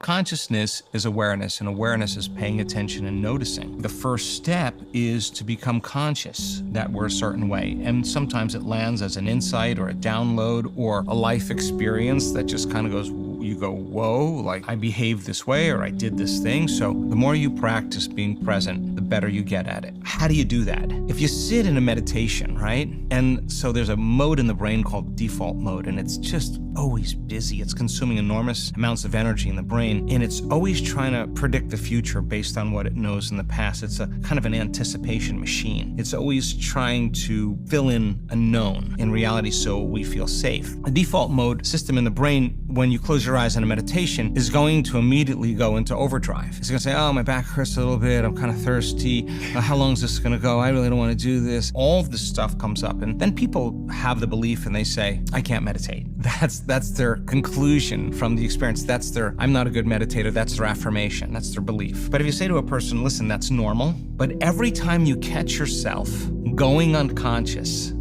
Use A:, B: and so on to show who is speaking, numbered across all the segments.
A: Consciousness is awareness, and awareness is paying attention and noticing. The first step is to become conscious that we're a certain way. And sometimes it lands as an insight or a download or a life experience that just kind of goes, you go, whoa, like I behaved this way or I did this thing. So the more you practice being present, the better you get at it. How do you do that? If you sit in a meditation, right? And so there's a mode in the brain called default mode, and it's just always busy. It's consuming enormous amounts of energy in the brain, and it's always trying to predict the future based on what it knows in the past. It's a kind of an anticipation machine. It's always trying to fill in a known in reality so we feel safe. A default mode system in the brain, when you close your eyes in a meditation, is going to immediately go into overdrive. It's going to say, oh, my back hurts a little bit. I'm kind of thirsty. How long is this going to go? I really don't want to do this. All of this stuff comes up. And then people have the belief and they say, I can't meditate. That's their conclusion from the experience. That's their, I'm not a good meditator. That's their affirmation. That's their belief. But if you say to a person, listen, that's normal. But every time you catch yourself going unconscious,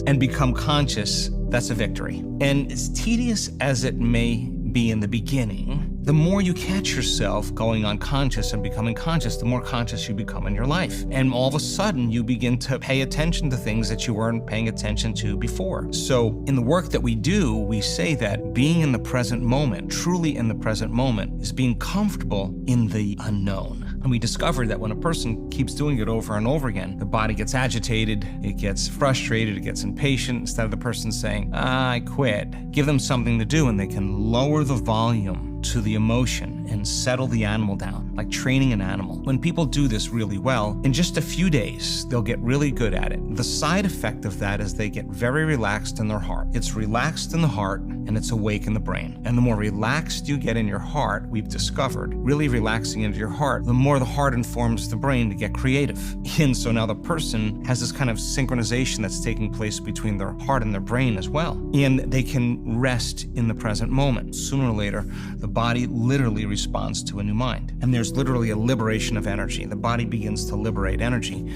A: and become conscious, that's a victory. And as tedious as it may be in the beginning, the more you catch yourself going unconscious and becoming conscious, the more conscious you become in your life. And all of a sudden, you begin to pay attention to things that you weren't paying attention to before. So in the work that we do, we say that being in the present moment, truly in the present moment, is being comfortable in the unknown. And we discovered that when a person keeps doing it over and over again, the body gets agitated, it gets frustrated, it gets impatient. Instead of the person saying, I quit, give them something to do, and they can lower the volume to the emotion and settle the animal down, like training an animal. When people do this really well, in just a few days, they'll get really good at it. The side effect of that is they get very relaxed in their heart. It's relaxed in the heart and it's awake in the brain. And the more relaxed you get in your heart, we've discovered, really relaxing into your heart, the more the heart informs the brain to get creative. And so now the person has this kind of synchronization that's taking place between their heart and their brain as well. And they can rest in the present moment. Sooner or later, the body literally responds to a new mind. And there's literally a liberation of energy. The body begins to liberate energy.